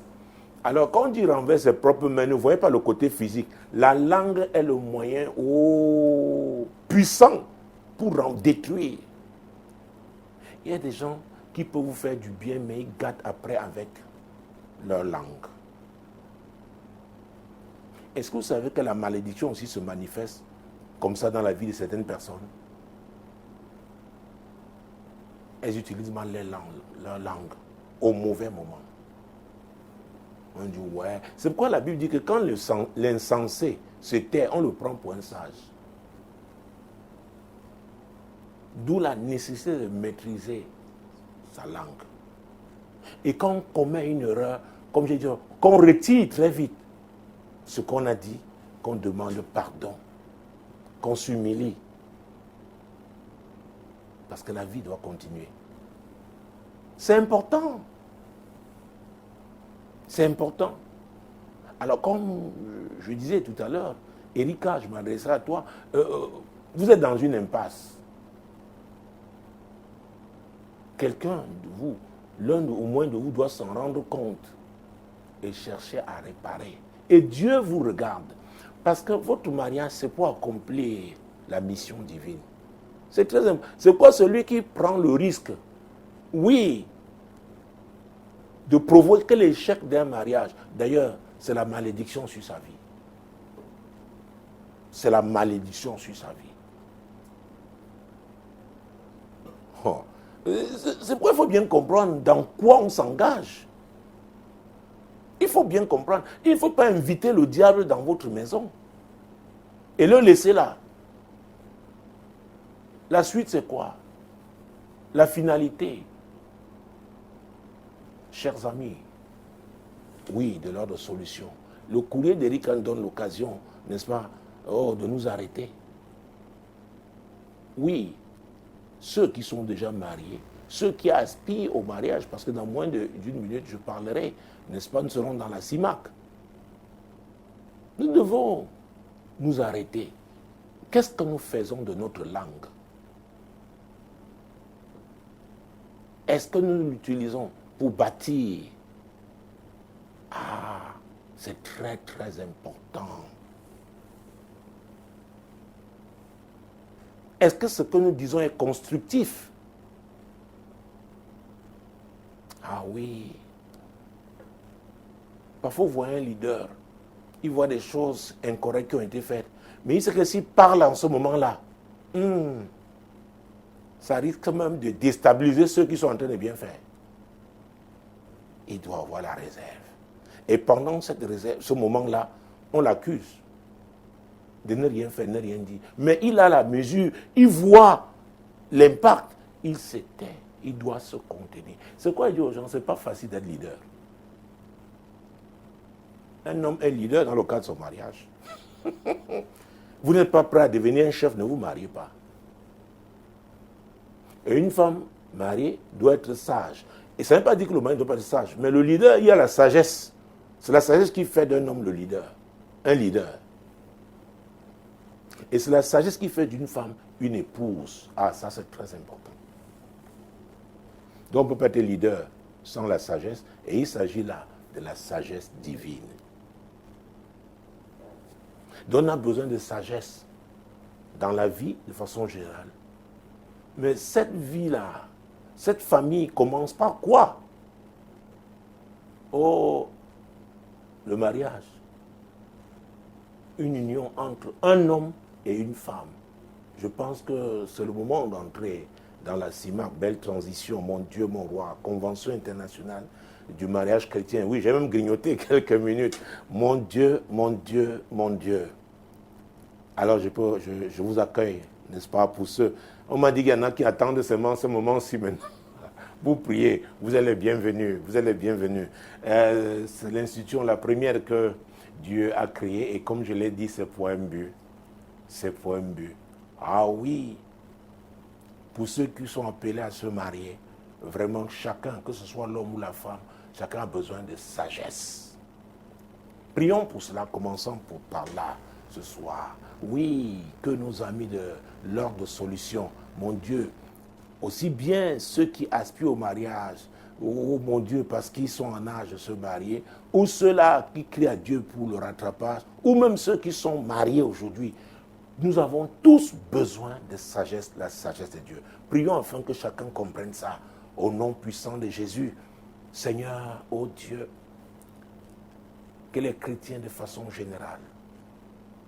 alors quand on dit renverse ses propres mains, ne voyez pas le côté physique. La langue est le moyen puissant pour en détruire. Il y a des gens qui peuvent vous faire du bien, mais ils gâtent après avec leur langue. Est-ce que vous savez que la malédiction aussi se manifeste comme ça dans la vie de certaines personnes? Elles utilisent mal leur langue au mauvais moment. On dit ouais. C'est pourquoi la Bible dit que quand l'insensé se tait, on le prend pour un sage. D'où la nécessité de maîtriser sa langue. Et quand on commet une erreur, comme j'ai dit, qu'on retire très vite ce qu'on a dit, qu'on demande pardon, qu'on s'humilie. Parce que la vie doit continuer. C'est important. C'est important. Alors, comme je disais tout à l'heure, Erika, je m'adresserai à toi, vous êtes dans une impasse. Quelqu'un de vous, l'un au moins de vous doit s'en rendre compte et chercher à réparer. Et Dieu vous regarde. Parce que votre mariage, c'est pour accomplir la mission divine. C'est très important. C'est quoi celui qui prend le risque, oui, de provoquer l'échec d'un mariage. D'ailleurs, c'est la malédiction sur sa vie. C'est la malédiction sur sa vie. Oh. C'est pourquoi il faut bien comprendre dans quoi on s'engage. Il faut bien comprendre. Il ne faut pas inviter le diable dans votre maison et le laisser là. La suite, c'est quoi? La finalité. Chers amis, oui, de l'ordre de solution. Le courrier d'Eric nous donne l'occasion, n'est-ce pas, de nous arrêter. Oui, ceux qui sont déjà mariés, ceux qui aspirent au mariage, parce que dans moins d'une minute, je parlerai, n'est-ce pas, nous serons dans la CIMAC. Nous devons nous arrêter. Qu'est-ce que nous faisons de notre langue? Est-ce que nous l'utilisons pour bâtir? Ah, c'est très très important. Est-ce que ce que nous disons est constructif? Ah oui. Parfois, vous voyez un leader, il voit des choses incorrectes qui ont été faites. Mais il sait que s'il parle en ce moment-là, ça risque même de déstabiliser ceux qui sont en train de bien faire. Il doit avoir la réserve. Et pendant cette réserve, ce moment-là, on l'accuse de ne rien faire, ne rien dire. Mais il a la mesure, il voit l'impact, il se tait, il doit se contenir. C'est quoi il dit aux gens? C'est pas facile d'être leader. Un homme est leader dans le cadre de son mariage. Vous n'êtes pas prêt à devenir un chef, ne vous mariez pas. Et une femme mariée doit être sage. Et ça ne veut pas dire que le mari ne doit pas être sage. Mais le leader, il y a la sagesse. C'est la sagesse qui fait d'un homme le leader. Un leader. Et c'est la sagesse qui fait d'une femme une épouse. Ah, ça c'est très important. Donc on ne peut pas être leader sans la sagesse. Et il s'agit là de la sagesse divine. Donc on a besoin de sagesse dans la vie de façon générale. Mais cette vie-là, cette famille commence par quoi? Oh, le mariage. Une union entre un homme et une femme. Je pense que c'est le moment d'entrer dans la CIMAC, belle transition, mon Dieu, mon roi, Convention internationale du mariage chrétien. Oui, j'ai même grignoté quelques minutes. Mon Dieu, mon Dieu, mon Dieu. Alors je vous accueille, n'est-ce pas, pour ceux. On m'a dit qu'il y en a qui attendent seulement ce moment-ci maintenant. Vous priez, vous êtes les bienvenus, vous êtes les bienvenus. C'est l'institution la première que Dieu a créée et comme je l'ai dit, c'est pour un but. C'est pour un but. Ah oui, pour ceux qui sont appelés à se marier, vraiment chacun, que ce soit l'homme ou la femme, chacun a besoin de sagesse. Prions pour cela, commençons par là ce soir. Oui, que nos amis de l'ordre de solution, mon Dieu, aussi bien ceux qui aspirent au mariage, oh mon Dieu, parce qu'ils sont en âge de se marier, ou ceux-là qui crient à Dieu pour le rattrapage, ou même ceux qui sont mariés aujourd'hui, nous avons tous besoin de sagesse, la sagesse de Dieu. Prions afin que chacun comprenne ça, au nom puissant de Jésus. Seigneur, oh Dieu, que les chrétiens de façon générale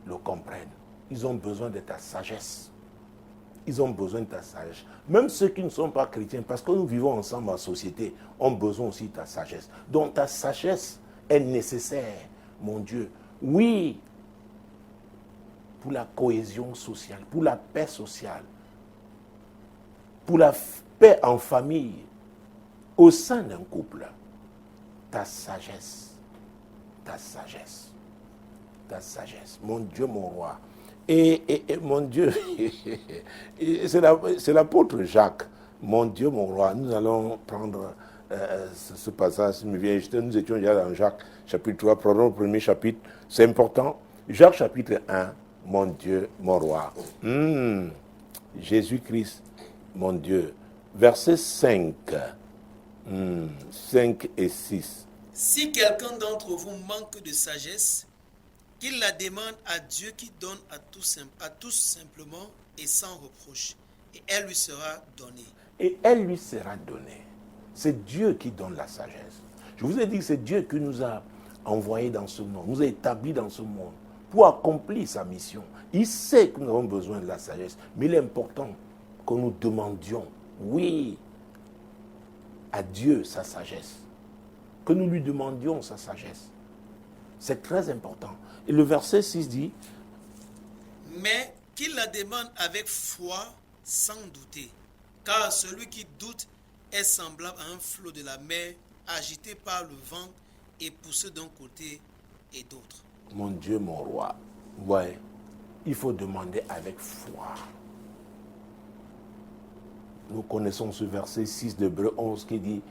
le comprennent. Ils ont besoin de ta sagesse. Ils ont besoin de ta sagesse. Même ceux qui ne sont pas chrétiens, parce que nous vivons ensemble en société, ont besoin aussi de ta sagesse. Donc ta sagesse est nécessaire, mon Dieu. Oui, pour la cohésion sociale, pour la paix sociale, pour la paix en famille, au sein d'un couple. Ta sagesse, ta sagesse, ta sagesse. Mon Dieu, mon roi. Et mon Dieu, c'est l'apôtre Jacques. Mon Dieu, mon roi. Nous allons prendre ce passage. Nous étions déjà dans Jacques, chapitre 3. Prenons le premier chapitre. C'est important. Jacques, chapitre 1. Mon Dieu, mon roi. Jésus-Christ, mon Dieu. Verset 5. 5 et 6. Si quelqu'un d'entre vous manque de sagesse, qu'il la demande à Dieu qui donne à tous simplement et sans reproche, et elle lui sera donnée. Et elle lui sera donnée. C'est Dieu qui donne la sagesse. Je vous ai dit que c'est Dieu qui nous a envoyés dans ce monde, nous a établis dans ce monde pour accomplir sa mission. Il sait que nous avons besoin de la sagesse, mais il est important que nous demandions, oui, à Dieu sa sagesse. Que nous lui demandions sa sagesse. C'est très important. Et le verset 6 dit, mais qu'il la demande avec foi, sans douter. Car celui qui doute est semblable à un flot de la mer, agité par le vent et poussé d'un côté et d'autre. Mon Dieu, mon roi, ouais, il faut demander avec foi. Nous connaissons ce verset 6 de Hébreux 11 qui dit,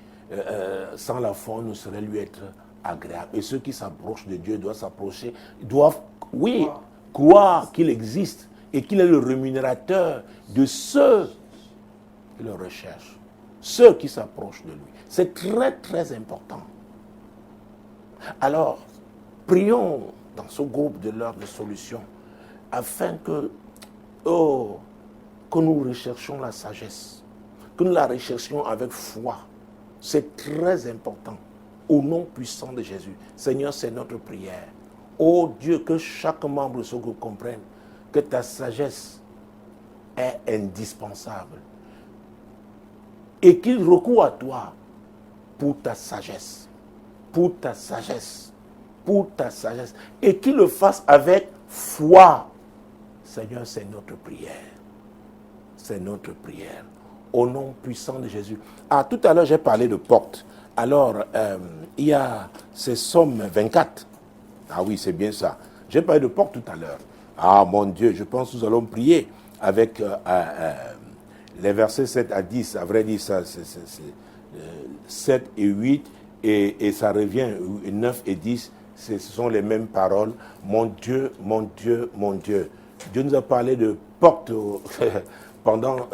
sans la foi, on ne saurait lui être agréable. Et ceux qui s'approchent de Dieu doivent, oui, croire qu'il existe et qu'il est le rémunérateur de ceux qui le recherchent, ceux qui s'approchent de lui. C'est très, très important. Alors, prions dans ce groupe de l'heure de solution afin que nous recherchions la sagesse, que nous la recherchions avec foi. C'est très important. Au nom puissant de Jésus. Seigneur, c'est notre prière. Oh Dieu, que chaque membre de ce groupe comprenne que ta sagesse est indispensable. Et qu'il recourt à toi pour ta sagesse. Pour ta sagesse. Pour ta sagesse. Et qu'il le fasse avec foi. Seigneur, c'est notre prière. C'est notre prière. Au nom puissant de Jésus. Ah, tout à l'heure, j'ai parlé de porte. Alors, il y a ces Psaume 24. Ah oui, c'est bien ça. J'ai parlé de porte tout à l'heure. Ah mon Dieu, je pense que nous allons prier avec les versets 7 à 10. À vrai dire, ça, c'est 7 et 8 et ça revient 9 et 10. Ce sont les mêmes paroles. Mon Dieu, mon Dieu, mon Dieu. Dieu nous a parlé de porte pendant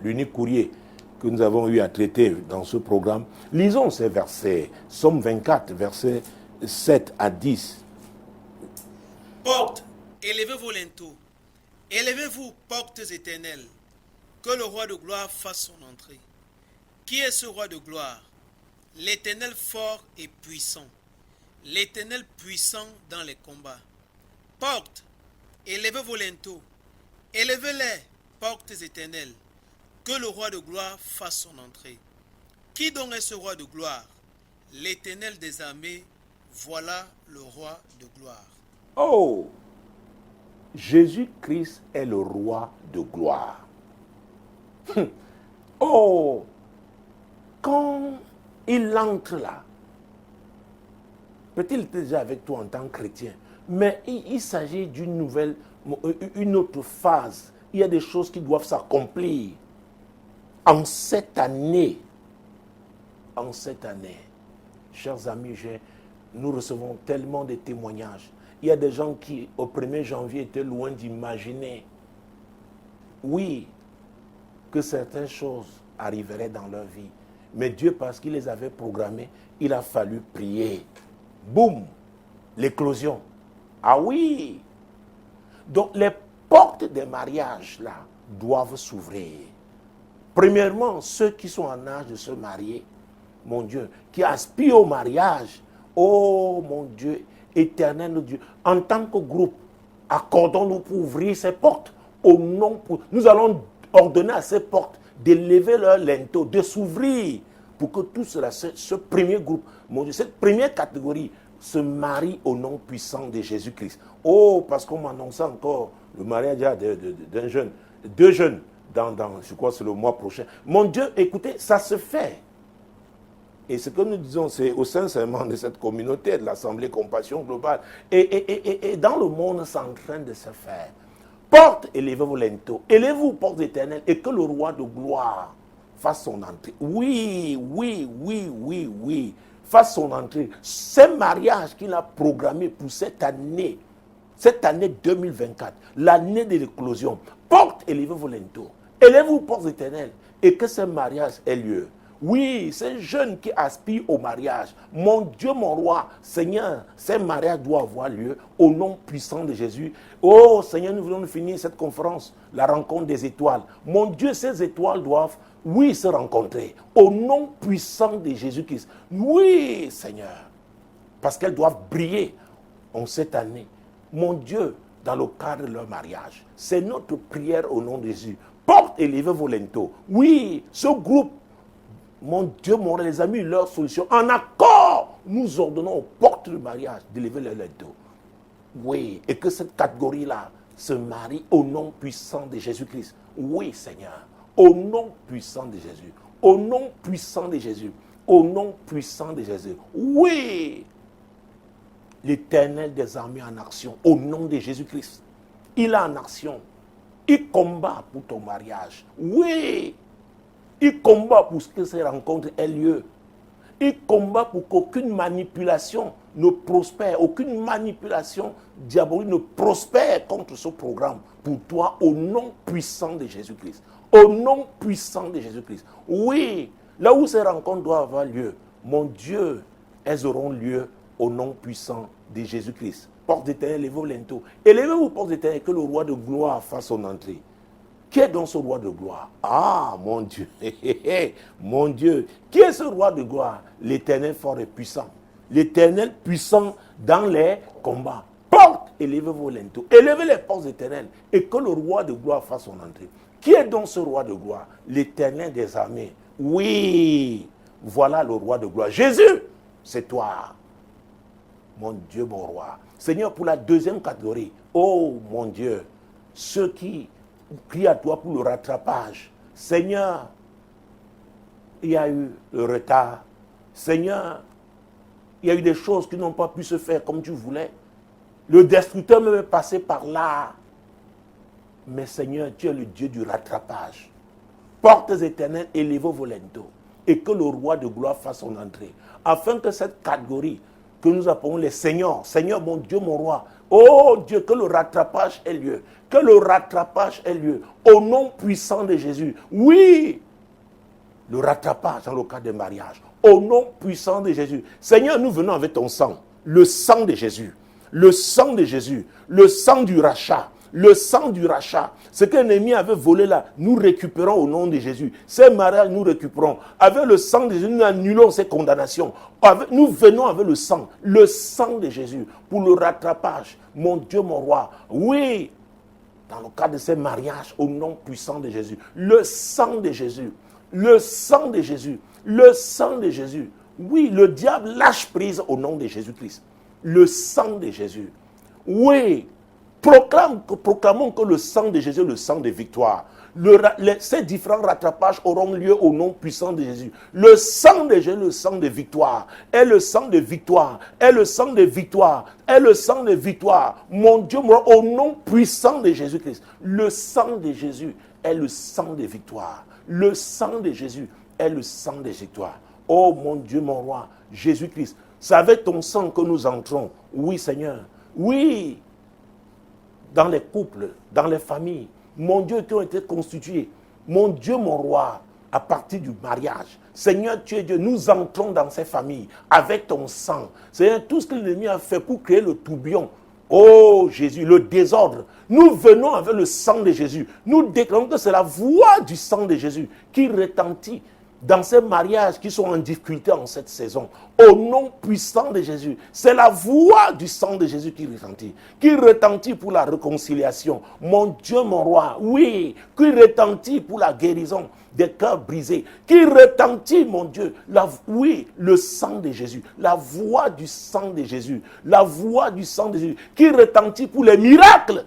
l'unique courrier que nous avons eu à traiter dans ce programme. Lisons ces versets. Psaume 24, versets 7 à 10. Portes, élevez vos linteaux. Élevez-vous, portes éternelles. Que le roi de gloire fasse son entrée. Qui est ce roi de gloire? L'Éternel fort et puissant. L'Éternel puissant dans les combats. Portes, élevez vos linteaux. Élevez-les, portes éternelles. Que le roi de gloire fasse son entrée. Qui donc est ce roi de gloire? L'Éternel des armées, voilà le roi de gloire. Oh! Jésus-Christ est le roi de gloire. Oh! Quand il entre là, peut-être qu'il était déjà avec toi en tant que chrétien, mais il s'agit d'une nouvelle, une autre phase. Il y a des choses qui doivent s'accomplir. En cette année, chers amis, nous recevons tellement de témoignages. Il y a des gens qui, au 1er janvier, étaient loin d'imaginer, oui, que certaines choses arriveraient dans leur vie. Mais Dieu, parce qu'il les avait programmées, il a fallu prier. Boum, l'éclosion. Ah oui. Donc les portes des mariages, là, doivent s'ouvrir. Premièrement, ceux qui sont en âge de se marier, mon Dieu, qui aspirent au mariage, oh mon Dieu, Éternel notre Dieu, en tant que groupe, accordons-nous pour ouvrir ces portes. Nous allons ordonner à ces portes de lever leur linteau, de s'ouvrir pour que tout cela, ce premier groupe, mon Dieu, cette première catégorie se marie au nom puissant de Jésus-Christ. Oh, parce qu'on m'annonçait encore le mariage d'un jeune, deux jeunes, je crois que c'est le mois prochain. Mon Dieu, écoutez, ça se fait. Et ce que nous disons, c'est au sein seulement de cette communauté, de l'Assemblée Compassion Globale. Et dans le monde, c'est en train de se faire. Porte, élevez vos linteaux. Élevez-vous, porte éternelle, et que le roi de gloire fasse son entrée. Oui. Fasse son entrée. Ce mariage qu'il a programmé pour cette année 2024, l'année de l'éclosion. Porte, élevez vos linteaux. Élevez-vous, porte éternelle, et que ce mariage ait lieu. Oui, ces jeunes qui aspirent au mariage, mon Dieu, mon roi, Seigneur, ce mariage doit avoir lieu au nom puissant de Jésus. Oh Seigneur, nous voulons finir cette conférence, la rencontre des étoiles. Mon Dieu, ces étoiles doivent, oui, se rencontrer au nom puissant de Jésus-Christ. Oui, Seigneur, parce qu'elles doivent briller en cette année. Mon Dieu, dans le cadre de leur mariage, c'est notre prière au nom de Jésus. Porte, élevez vos linteaux. Oui, ce groupe, mon Dieu, mon les amis, leur solution. En accord, nous ordonnons aux portes du mariage d'élever les linteaux. Oui, et que cette catégorie-là se marie au nom puissant de Jésus-Christ. Oui, Seigneur, au nom puissant de Jésus. Au nom puissant de Jésus. Au nom puissant de Jésus. Oui, l'Éternel des armées en action, au nom de Jésus-Christ. Il est en action. Il combat pour ton mariage. Oui. Il combat pour que ces rencontres aient lieu. Il combat pour qu'aucune manipulation ne prospère, aucune manipulation diabolique ne prospère contre ce programme pour toi au nom puissant de Jésus-Christ. Au nom puissant de Jésus-Christ. Oui, là où ces rencontres doivent avoir lieu, mon Dieu, elles auront lieu au nom puissant de Jésus-Christ. Porte d'éternel, élevez vos linteaux. Élevez-vous, porte d'éternel, que le roi de gloire fasse son entrée. Qui est donc ce roi de gloire? Ah, mon Dieu, mon Dieu. Qui est ce roi de gloire? L'Éternel fort et puissant. L'Éternel puissant dans les combats. Porte, élevez vos linteaux. Élevez les portes éternelles et que le roi de gloire fasse son entrée. Qui est donc ce roi de gloire? L'Éternel des armées. Oui, voilà le roi de gloire. Jésus, c'est toi. Mon Dieu, mon roi. Seigneur, pour la deuxième catégorie, oh mon Dieu, ceux qui crie à toi pour le rattrapage. Seigneur, il y a eu le retard. Seigneur, il y a eu des choses qui n'ont pas pu se faire comme tu voulais. Le destructeur même est passé par là. Mais Seigneur, tu es le Dieu du rattrapage. Portes éternelles, élevez vos linteaux. Et que le roi de gloire fasse son entrée. Afin que cette catégorie que nous appelons les seigneurs, Seigneur mon Dieu, mon roi, oh Dieu, que le rattrapage ait lieu. Que le rattrapage ait lieu. Au nom puissant de Jésus. Oui, le rattrapage dans le cas des mariages. Au nom puissant de Jésus. Seigneur, nous venons avec ton sang. Le sang de Jésus. Le sang de Jésus. Le sang du rachat. Le sang du rachat. Ce que l'ennemi avait volé là, nous récupérons au nom de Jésus. Ces mariages, nous récupérons. Avec le sang de Jésus, nous annulons ces condamnations. Nous venons avec le sang de Jésus, pour le rattrapage. Mon Dieu, mon roi. Oui, dans le cas de ces mariages, au nom puissant de Jésus. Le sang de Jésus. Le sang de Jésus. Le sang de Jésus. Oui, le diable lâche prise au nom de Jésus-Christ. Le sang de Jésus. Oui, proclamons que le sang de Jésus est le sang de victoire. Ces différents rattrapages auront lieu au nom puissant de Jésus. Le sang de Jésus, le sang de victoire, est le sang de victoire, est le sang de victoire, est le sang de victoire. Mon Dieu, au nom puissant de Jésus-Christ, le sang de Jésus est le sang de victoire. Le sang de Jésus est le sang de victoire. Oh mon Dieu, mon roi, Jésus-Christ, c'est avec ton sang que nous entrons. Oui, Seigneur. Oui, dans les couples, dans les familles, mon Dieu, qui ont été constitués, mon Dieu, mon roi, à partir du mariage. Seigneur, tu es Dieu, nous entrons dans ces familles avec ton sang. Seigneur, tout ce que l'ennemi a fait pour créer le tourbillon, oh Jésus, le désordre, nous venons avec le sang de Jésus. Nous déclarons que c'est la voix du sang de Jésus qui retentit dans ces mariages qui sont en difficulté en cette saison, au nom puissant de Jésus. C'est la voix du sang de Jésus qui retentit pour la réconciliation. Mon Dieu, mon roi, oui, qui retentit pour la guérison des cœurs brisés, qui retentit, mon Dieu, oui, le sang de Jésus, la voix du sang de Jésus, la voix du sang de Jésus, qui retentit pour les miracles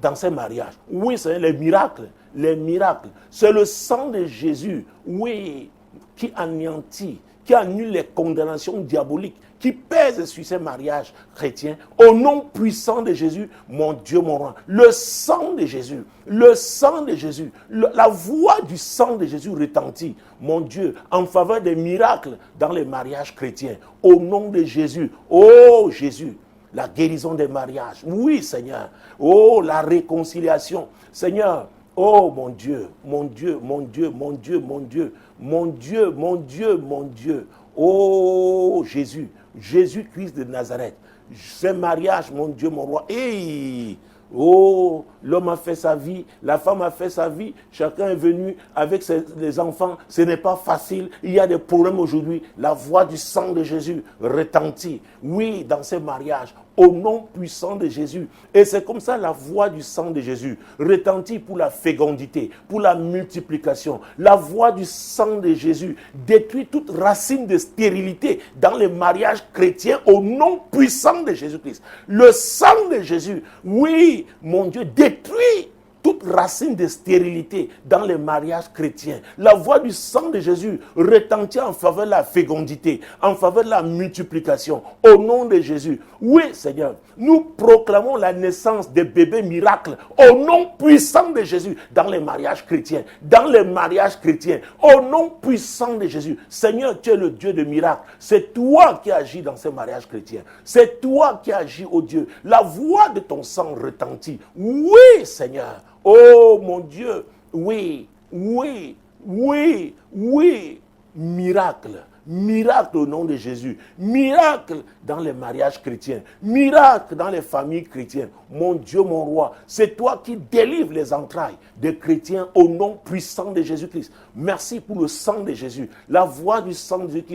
dans ces mariages. Oui, c'est les miracles. Les miracles, c'est le sang de Jésus, oui, qui anéantit, qui annule les condamnations diaboliques, qui pèsent sur ces mariages chrétiens. Au nom puissant de Jésus, mon Dieu, mon roi, le sang de Jésus, la voix du sang de Jésus retentit, mon Dieu, en faveur des miracles dans les mariages chrétiens. Au nom de Jésus, oh Jésus, la guérison des mariages, oui Seigneur, oh la réconciliation, Seigneur. Oh mon Dieu, mon Dieu, mon Dieu, mon Dieu, mon Dieu, mon Dieu, mon Dieu, mon Dieu. Oh Jésus, Jésus-Christ de Nazareth. Ces mariages, mon Dieu, mon roi. Hey, oh, l'homme a fait sa vie, la femme a fait sa vie, chacun est venu avec les enfants. Ce n'est pas facile, il y a des problèmes aujourd'hui. La voix du sang de Jésus retentit, oui, dans ces mariages, au nom puissant de Jésus. Et c'est comme ça la voix du sang de Jésus retentit pour la fécondité, pour la multiplication. La voix du sang de Jésus détruit toute racine de stérilité dans les mariages chrétiens au nom puissant de Jésus-Christ. Le sang de Jésus, oui, mon Dieu, détruit toute racine de stérilité dans les mariages chrétiens. La voix du sang de Jésus retentit en faveur de la fécondité, en faveur de la multiplication. Au nom de Jésus. Oui, Seigneur, nous proclamons la naissance des bébés miracles au nom puissant de Jésus dans les mariages chrétiens. Dans les mariages chrétiens. Au nom puissant de Jésus. Seigneur, tu es le Dieu de miracles. C'est toi qui agis dans ces mariages chrétiens. C'est toi qui agis, oh Dieu. La voix de ton sang retentit. Oui, Seigneur. Oh mon Dieu, oui, oui, oui, oui, miracle, miracle au nom de Jésus, miracle dans les mariages chrétiens, miracle dans les familles chrétiennes. Mon Dieu, mon roi, c'est toi qui délivres les entrailles des chrétiens au nom puissant de Jésus-Christ. Merci pour le sang de Jésus, la voix du sang de Jésus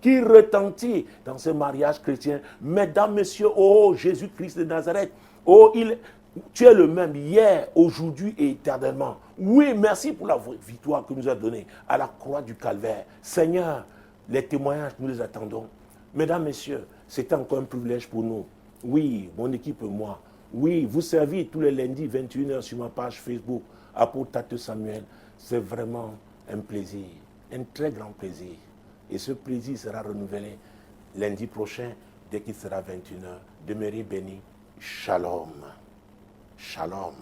qui retentit dans ces mariages chrétiens. Mesdames, messieurs, oh Jésus-Christ de Nazareth, oh tu es le même hier, aujourd'hui et éternellement. Oui, merci pour la victoire que nous as donnée à la croix du Calvaire. Seigneur, les témoignages, nous les attendons. Mesdames, messieurs, c'est encore un privilège pour nous. Oui, mon équipe et moi. Oui, vous servez tous les lundis 21h sur ma page Facebook, Apôtre Tate Samuel. C'est vraiment un plaisir, un très grand plaisir. Et ce plaisir sera renouvelé lundi prochain, dès qu'il sera 21h. Demeurez bénis. Shalom. Shalom.